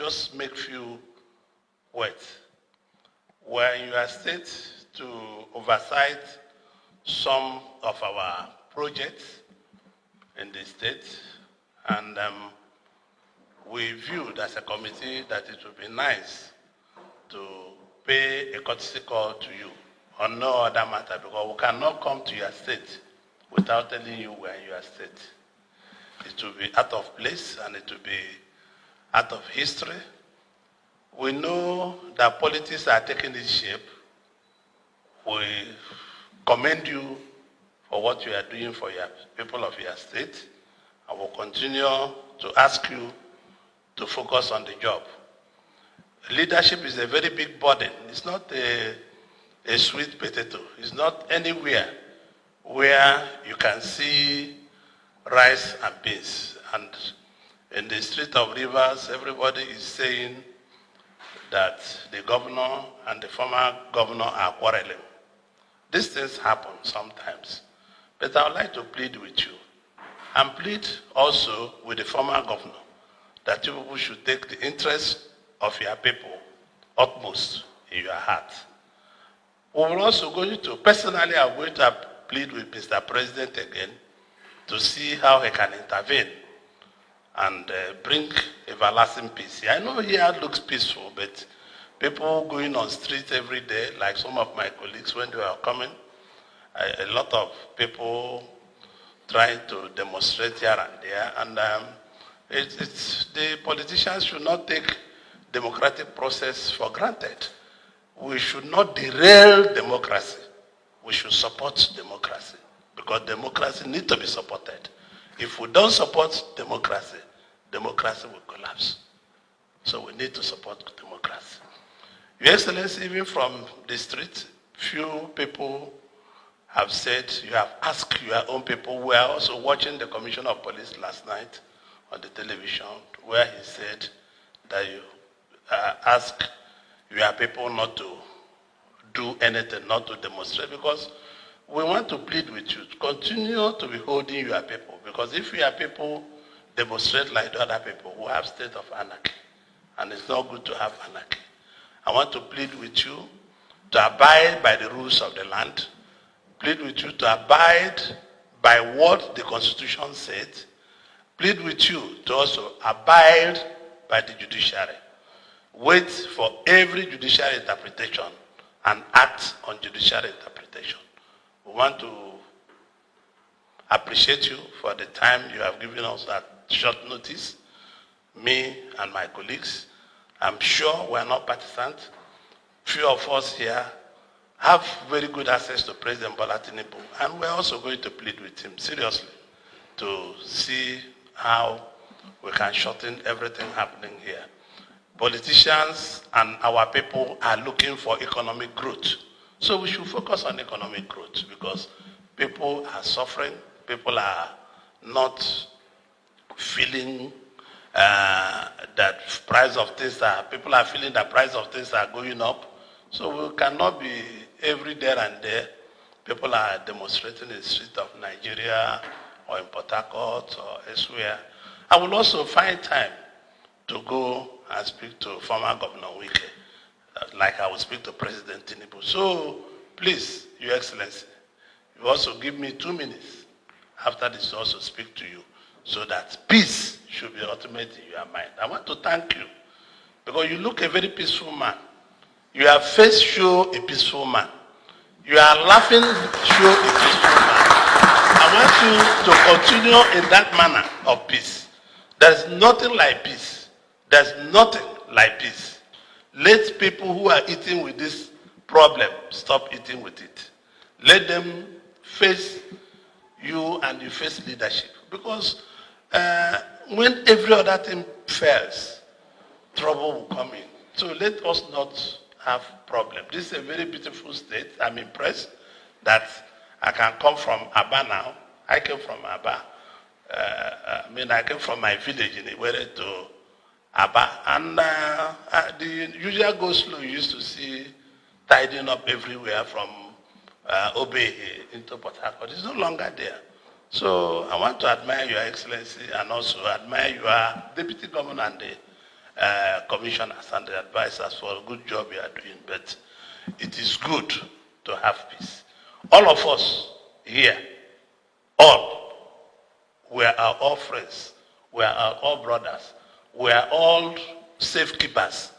just make few words. We're in your state to oversight some of our projects in the state, and we viewed as a committee that it would be nice to pay a courtesy call to you on no other matter, because we cannot come to your state without telling you we're in your state. It will be out of place and it will be out of history. We know that politics are taking its shape. We commend you for what you are doing for your people of your state, and will continue to ask you to focus on the job. Leadership is a very big burden. It's not a sweet potato. It's not anywhere where you can see rice and beans. And in the street of Rivers, everybody is saying that the governor and the former governor are quarreling. These things happen sometimes. But I would like to plead with you, and plead also with the former governor, that you people should take the interest of your people utmost in your heart. We will also going to, personally, I'm going to plead with Mr. President again to see how he can intervene and bring everlasting peace. I know here looks peaceful, but people going on streets every day, like some of my colleagues when they were coming, a lot of people trying to demonstrate here and there, and the politicians should not take democratic process for granted. We should not derail democracy. We should support democracy, because democracy needs to be supported. If we don't support democracy, democracy will collapse. So we need to support democracy. Your Excellency, even from the street, few people have said, you have asked your own people. We are also watching the Commissioner of Police last night on the television, where he said that you ask your people not to do anything, not to demonstrate, because we want to plead with you to continue to be holding your people, because if your people demonstrate like the other people, we have state of anarchy, and it's not good to have anarchy. I want to plead with you to abide by the rules of the land, plead with you to abide by what the Constitution said, plead with you to also abide by the judiciary. Wait for every judicial interpretation and act on judicial interpretation. We want to appreciate you for the time you have given us at short notice, me and my colleagues. I'm sure we're not partisan. Few of us here have very good access to President Bola Tinubu, and we're also going to plead with him seriously to see how we can shorten everything happening here. Politicians and our people are looking for economic growth. So we should focus on economic growth, because people are suffering, people are not feeling that price of things people are feeling that price of things are going up. So we cannot be every there and there. People are demonstrating in the street of Nigeria or in Port Harcourt or elsewhere. I will also find time to go and speak to former Governor Wike, like I will speak to President Tinubu. So please, Your Excellency, you also give me 2 minutes after this to also speak to you, so that peace should be ultimate in your mind. I want to thank you, because you look a very peaceful man. Your face show a peaceful man. You are laughing, show a peaceful man. I want you to continue in that manner of peace. There's nothing like peace. There's nothing like peace. Let people who are eating with this problem stop eating with it. Let them face you, and you face leadership. Because when every other thing fails, trouble will come in. So let us not have problem. This is a very beautiful state. I'm impressed that I can come from Aba now. I came from Aba. I came from my village in Iwere to Aba. And the usual go slow you used to see tidying up everywhere from Obe into Port Harcourt. It's no longer there. So I want to admire Your Excellency, and also admire your Deputy Governor and the commissioners and the advisors for a good job you are doing, but it is good to have peace. All of us here, we are all friends, we are all brothers, we are all safekeepers,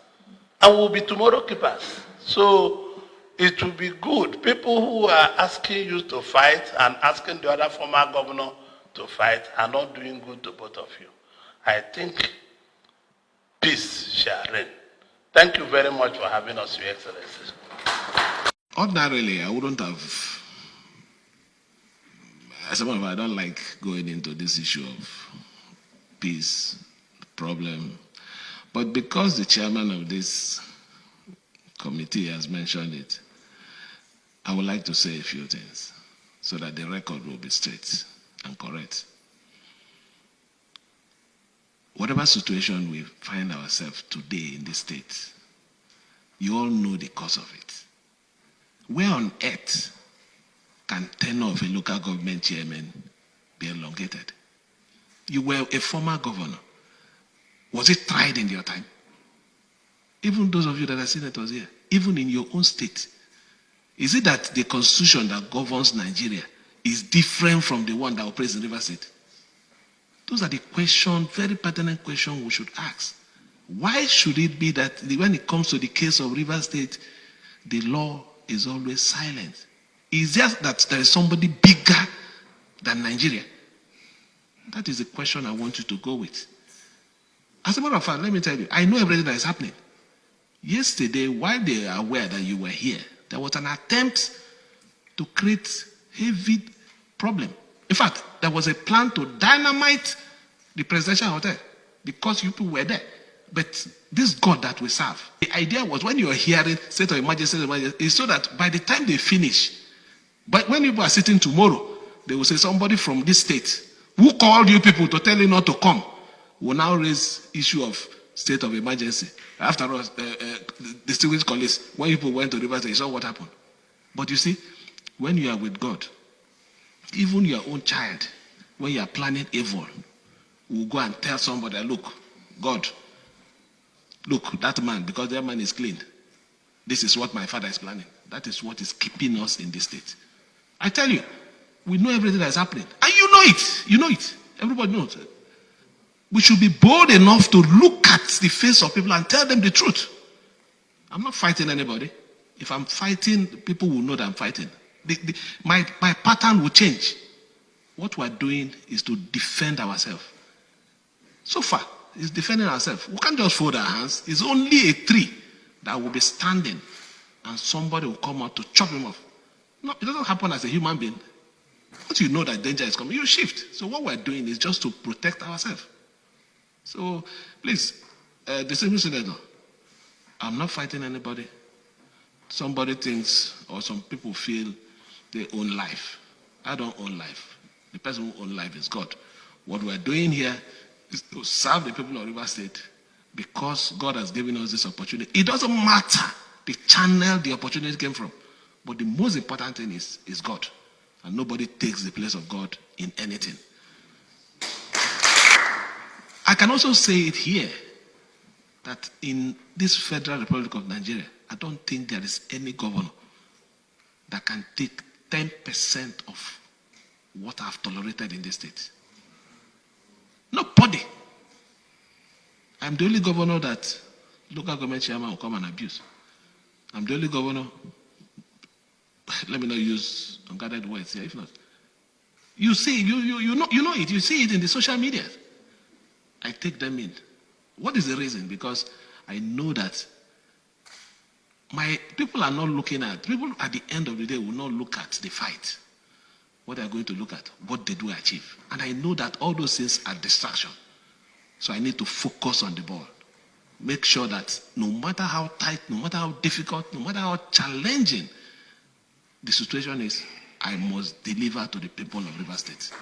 and we'll be tomorrow keepers. So it will be good. People who are asking you to fight and asking the other former governor to fight are not doing good to both of you. I think peace shall reign. Thank you very much for having us, Your Excellency. Ordinarily, I wouldn't have, as a matter of fact, I don't like going into this issue of peace, problem. But because the chairman of this committee has mentioned it, I would like to say a few things so that the record will be straight and correct. Whatever situation we find ourselves today in this state, you all know the cause of it. Where on earth can tenure of a local government chairman be elongated? You were a former governor. Was it tried in your time? Even those of you that are senators here, even in your own state, is it that the constitution that governs Nigeria is different from the one that operates in Rivers State? Those are the questions, very pertinent questions we should ask. Why should it be that when it comes to the case of Rivers State, the law is always silent? Is just that there is somebody bigger than Nigeria? That is the question I want you to go with. As a matter of fact, let me tell you, I know everything that is happening. Yesterday, while they are aware that you were here, there was an attempt to create heavy problem. In fact, there was a plan to dynamite the presidential hotel because you people were there. But this God that we serve, the idea was when you are hearing state of emergency, is so that by the time they finish, but when people are sitting tomorrow, they will say somebody from this state who called you people to tell you not to come will now raise issue of state of emergency. After all, distinguished colleagues, when people went to Rivers, they saw what happened. But you see, when you are with God, even your own child, when you are planning evil, will go and tell somebody, look, God, look, that man, because that man is clean, this is what my father is planning. That is what is keeping us in this state. I tell you, we know everything that is happening. And you know it. You know it. Everybody knows it. We should be bold enough to look at the face of people and tell them the truth. I'm not fighting anybody. If I'm fighting, people will know that I'm fighting. My pattern will change. What we're doing is to defend ourselves. So far, it's defending ourselves. We can't just fold our hands. It's only a tree that will be standing and somebody will come out to chop him off. No, it doesn't happen as a human being. Once you know that danger is coming, you shift. So what we're doing is just to protect ourselves. So please, distinguished senator, I'm not fighting anybody. Somebody thinks or some people feel they own life. I don't own life. The person who owns life is God. What we're doing here is to serve the people of Rivers State because God has given us this opportunity. It doesn't matter the channel the opportunity came from. But the most important thing is God. And nobody takes the place of God in anything. I can also say it here that in this Federal Republic of Nigeria, I don't think there is any governor that can take 10% of what I've tolerated in this state. Nobody. I'm the only governor that local government chairman will come and abuse. I'm the only governor, let me not use unguarded words here, if not. You see, you know it, you see it in the social media. I take them in. What is the reason? Because I know that my people are not looking at, people at the end of the day will not look at the fight. What they are going to look at, what they do achieve. And I know that all those things are distraction. So I need to focus on the ball. Make sure that no matter how tight, no matter how difficult, no matter how challenging the situation is, I must deliver to the people of Rivers State.